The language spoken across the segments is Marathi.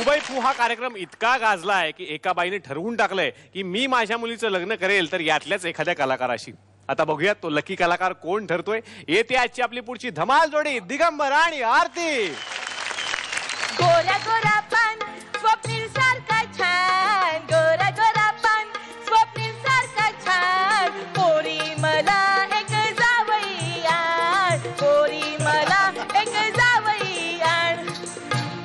फुबाई फू हा कार्यक्रम इतका गाजला आहे की एका बाईने ठरवून टाकलंय की मी माझ्या मुलीचं लग्न करेल तर यातल्याच एखाद्या कलाकाराशी. आता बघूया तो लकी कलाकार कोण ठरतोय. येते आजची आपली पुढची धमाल जोडी दिगंबर आणि आरती. गोरा गोरा पान स्वप्नील सारखा छान, गोरा गोरा पान स्वप्नील सारखा छान, पोरी मला एक जावई आण, पोरी मला एक जावई आण.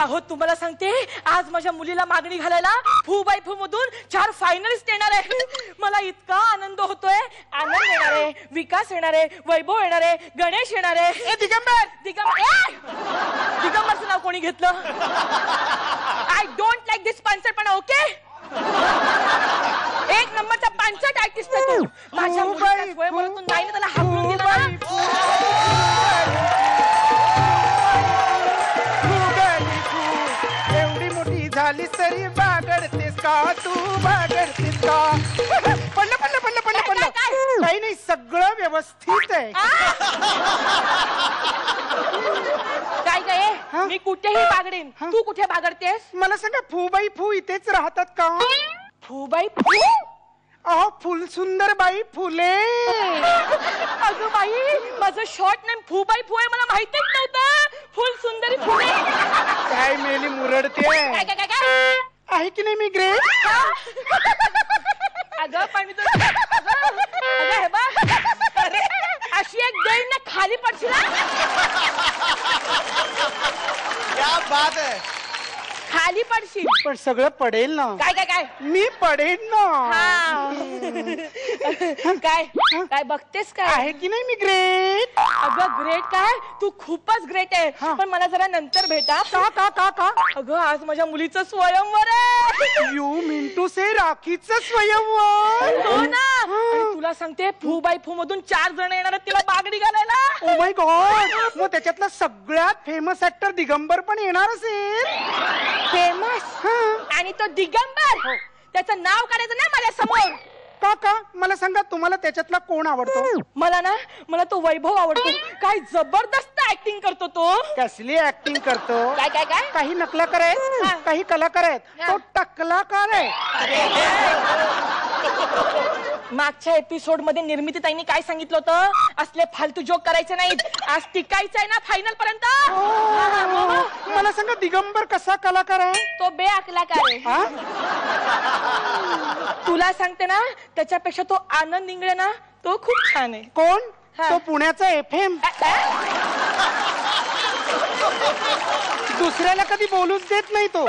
अहो तुम्हाला सांगते आज माझ्या मुलीला मागणी घालायला फूबाई फू मधून 4 फायनलिस्ट येणार आहे. मला इतका आनंद होतोय. आनंद येणार आहे, विकास येणार आहे, वैभव येणार आहे, गणेश येणार आहे. दिगंबर दिगंबरचं नाव कोणी घेतलं? आय डोंट लाईक दिस पानसटपणा. ओके एक नंबरचा पानसट आर्टिस्ट आहे तू. माझ्या मुलीला स्वयंवरातून नाही ना त्याला हाकलून दिलं ना. झाली तरी बागडतेस का तू, बागडतेस का? पडलं पडलं पडलं पडलं पडलं. काही नाही, सगळं व्यवस्थित आहे. काय काय मी कुठेही बागडेन, तू कुठे बागडतेस? मला सांगा फूबाई फू इथेच राहतात का? फूबाई फू? अहो फुल सुंदर बाई फुले. अगं बाई माझं शॉर्ट नेम फूबाई फू आहे, मला माहितीच नव्हतं. फुल सुंदरी फुले. काय मेली मुरडते आहे की नाही मी ग्रेट? अगं पण मी अगं हे बघ अशी एक देईन ना खाली पडशील. क्या बात आहे. खाली पडशील. पण सगळं पडेल ना. काय काय काय मी पडेन ना. काय काय बघतेस काय? आहे की नाही मी ग्रेट? अगं ग्रेट काय, तू खूपच ग्रेट आहे. पण मला जरा नंतर भेटा. का का का का? अगं आज माझ्या मुलीचं स्वयंवर आहे. यू मीन टू से राखीचं स्वयंवर? हो ना. आणि तुला सांगते फूबाई फू मधून 4 जण येणार आहेत तिला बागडी घालायला. Oh my God. मग त्याच्यातला सगळ्यात फेमस ऍक्टर दिगंबर पण येणार असेल. फेमस आणि तो दिगंबर. त्याचं नाव काढायचं ना माझ्या समोर. का मला सांगा तुम्हाला त्याच्यातला कोण आवडतो? मला तो वैभव आवडतो. काय जबरदस्त ऍक्टिंग करतो तो. कसली ऍक्टिंग करतो? काय काय काय काही नकलाकार आहेत, काही कलाकार आहेत. तो टकलाकार आहे. मागच्या एपिसोड मध्ये निर्मिती ताईंनी काय सांगितलं होतं? असले फालतू जोक करायचे नाहीत. आज टिकायचं आहे ना फायनल पर्यंत. मला सांगा दिगंबर कसा कलाकार आहे? तो बेअक्कलाकार आहे. तुला सांगते ना त्याच्यापेक्षा तो आनंद इंगळे ना तो खूप छान आहे. कोण? तो पुण्याचा FM. दुसऱ्याला कधी बोलूच देत नाही तो.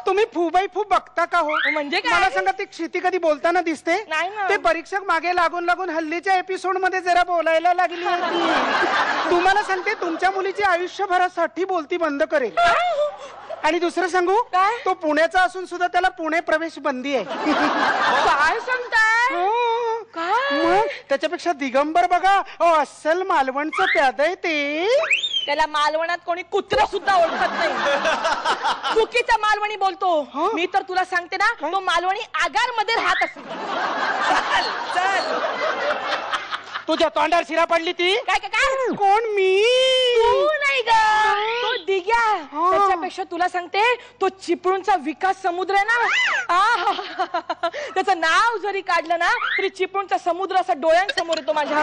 तुम्ही फूबाई फू बघता का हो? म्हणजे काय? मला सांगा ती क्षिती कधी बोलताना दिसते? नाही ना. ते परीक्षक मागे लागून लागून हल्लीच्या एपिसोड मध्ये जरा बोलायला लागली होती. तुम्हाला सांगते तुमच्या मुलीची आयुष्यभरासाठी बोलती बंद करेल. आणि दुसरं सांगू काय? तो पुण्याचा असून सुद्धा त्याला पुणे प्रवेश बंदी आहे. काय सांगताय? मग त्याच्यापेक्षा दिगंबर बघा अस्सल मालवणचं प्याद आहे ते. त्याला मालवणात कोणी कुत्र सुद्धा ओळखत नाही. चुकीचा मालवणी बोलतो. मी तर तुला सांगते ना तो मालवणी आगार मध्ये राहत असेल. तुझ्या तोंडावर शिरा पडली ती? काय काय काय? कोण? मी? तू नाही ग, तो दिग्या. त्याच्यापेक्षा तुला सांगते तो चिपळूणचा विकास समुद्र आहे ना. त्याचं नाव जरी काढलं ना तरी चिपळूणचा समुद्र असा डोळ्यांसमोर येतो माझ्या.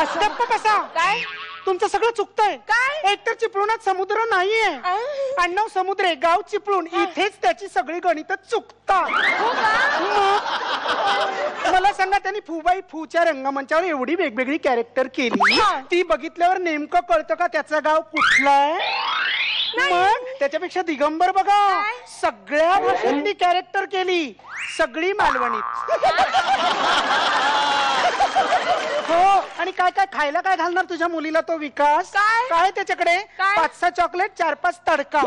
असं कसा? काय तुमचं सगळं चुकतंय. काय? एकतर चिपळूणात समुद्र नाहीये. आडनाव समुद्र आहे, गाव चिपळूण. इथेच त्याची सगळी गणित चुकतात. मला सांगा त्यांनी फूबाई फूच्या रंगमंचावर एवढी वेगवेगळी कॅरेक्टर केली. ती बघितल्यावर नेमकं कळतं का त्याचं गाव कुठलं आहे? मग त्याच्यापेक्षा दिगंबर बघा सगळ्या भाषांनी कॅरेक्टर केली, सगळी मालवणीत. हो. आणि काय काय खायला काय घालणार तुझ्या मुलीला तो विकास? काय त्याच्याकडे? 5-6 चॉकलेट, 4-5 तडका.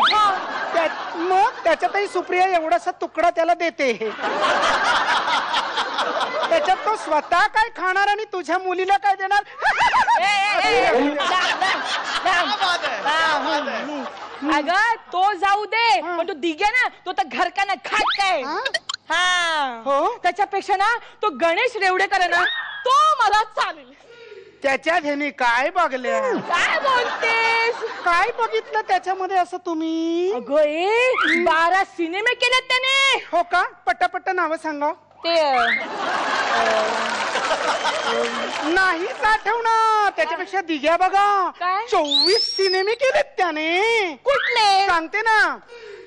मग त्याच्यातही सुप्रिया एवढासा तुकडा त्याला देते. त्याच्यात तो स्वतः काय खाणार आणि तुझ्या मुलीला काय देणार? अगं तो जाऊ दे पण तो दिग्या ना तो तर घर का ना खात काय. हो. त्याच्यापेक्षा ना तो गणेश रेवडेकर आहे ना तो मला चालेल. त्याच्या ह्याने काय बघल्या? काय बोलतेस? काय बघितलं त्याच्यामध्ये असं तुम्ही? अगं 12 सिनेमे केलेत त्याने. हो का? पट्टापट्ट नावं सांगा. ते नाहीच आठवणार. त्याच्यापेक्षा दिघ्या बघा. काय? 24 सिनेमे केलेत त्याने. कुठले? सांगते ना,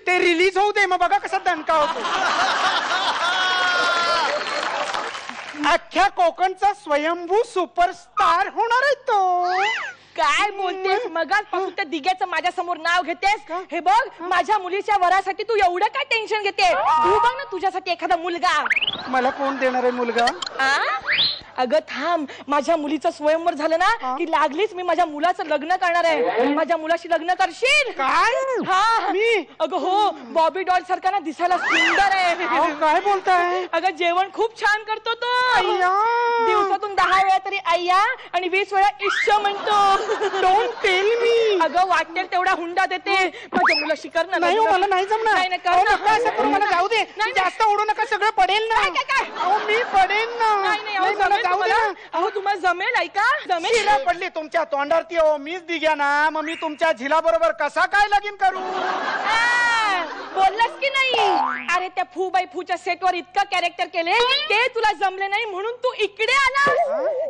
ते रिलीज होऊ दे, मग बघा कसा दणका होतो. अख्ख्या कोकणचा स्वयंभू सुपरस्टार होणार आहे तो. काय बोलतेस? मगाचपासून त्या दिग्याचं माझ्या समोर नाव घेतेस. हे बघ, माझ्या मुलीच्या वरासाठी तू एवढं काय टेन्शन घेते? तू बघ ना तुझ्यासाठी एखादा मुलगा. मला कोण देणार आहे मुलगा? अगं थांब, माझ्या मुलीचं स्वयंवर झालं ना की लागलीच मी माझ्या मुलाचं लग्न करणार आहे. माझ्या मुलाशी लग्न करशील? काय? हा मी? अगं हो, बॉबी डॉल सारखा ना दिसायला सुंदर आहे. अहो, काय बोलताय? अगं जेवण खूप छान करतो तो. अय्या. दिवसातून 10 वेळा तरी अय्या आणि 20 वेळा इश्श म्हणतो. Don't tell me. अगं वाटेल तेवढा हुंडा देते. माझ्या मुलाशी कर ना. नाही हो, मला नाही जमणार. नाही, नाही, कर अहो, ना. नका असं करू, मला जाऊ दे. नाही. जास्त ओढू नका, सगळं पडेल ना. काय? अहो, मी पडेल ना. नाही, अहो, नाही, मला जमेल जाऊ दे तुम्हाला? ना. अहो तुम्हाला जमेल? ऐका, जमेल. शिरा पडली तुमच्या तोंडावरती. हो, मीच दिघ्या ना, मग मी तुमच्या झिला बरोबर कसा काय लगीन करू? बोललास की नाही? अरे त्या फू बाई फूच्या सेटवर इतकं कॅरेक्टर केले, ते तुला जमले नाही म्हणून तू इकडे आला.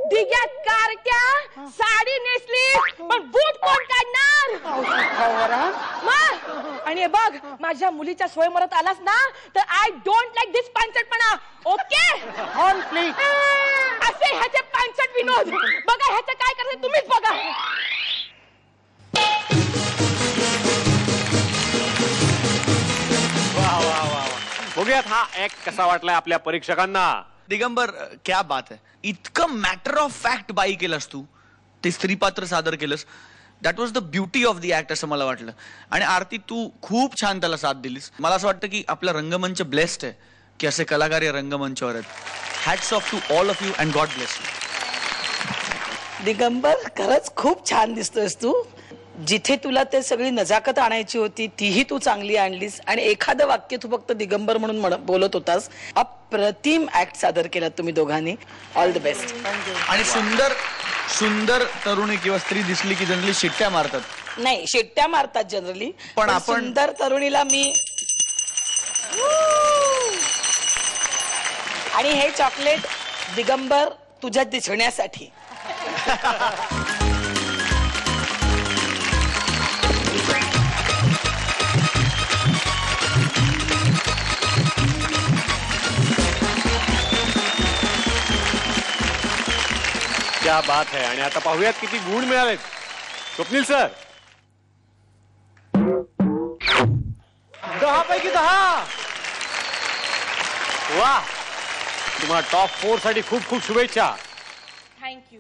दिग्या कारट्या, साडी नेसली पण बूट कोण काढणार? मग? आणि हे बघ, माझ्या मुलीच्या स्वयंवरात आलास ना तर आय डोंट लाईक दिस पांचटपणा. ओके? On please. असे ह्याचे पांचट विनोद बघा. ह्याचं काय करायचं तुम्हीच बघा. वा वा वा वा. बघूयात हा ऍक्ट कसा वाटलाय आपल्या परीक्षकांना. दिगंबर, क्या बात है. इतकं मॅटर ऑफ फॅक्ट बाई केलंस तू. ते स्त्रीपात्र सादर केलंस. That was the beauty of the act असं मला वाटलं. आणि आरती, तू खूप छान त्याला साथ दिलीस. मला असं वाटतं की आपला रंगमंच ब्लेस्ड आहे की असे कलाकार या रंगमंचावर आहेत. Hats off to all of you and god bless you. Digambar, खरंच खूप छान दिसतोयस तू. जिथे तुला ते सगळी नजाकत आणायची होती तीही तू चांगली आणलीस. आणि एखादं वाक्य तू फक्त दिगंबर म्हणून बोलत होतास. अप्रतिम ऍक्ट सादर केला तुम्ही दोघांनी. All the best. आणि सुंदर सुंदर तरुणी किंवा स्त्री दिसली की जनरली शिट्ट्या मारतात. नाही, शिट्ट्या मारतात जनरली, पण पण आपण- सुंदर तरुणीला मी. आणि हे चॉकलेट दिगंबर तुझ्या दिसण्यासाठी. क्या बात है. आणि आता पाहूयात किती गुण मिळालेत. स्वप्नील सर. 10 पैकी 10. वा, तुम्हाला टॉप 4 साठी खूप खूप शुभेच्छा. थँक्यू.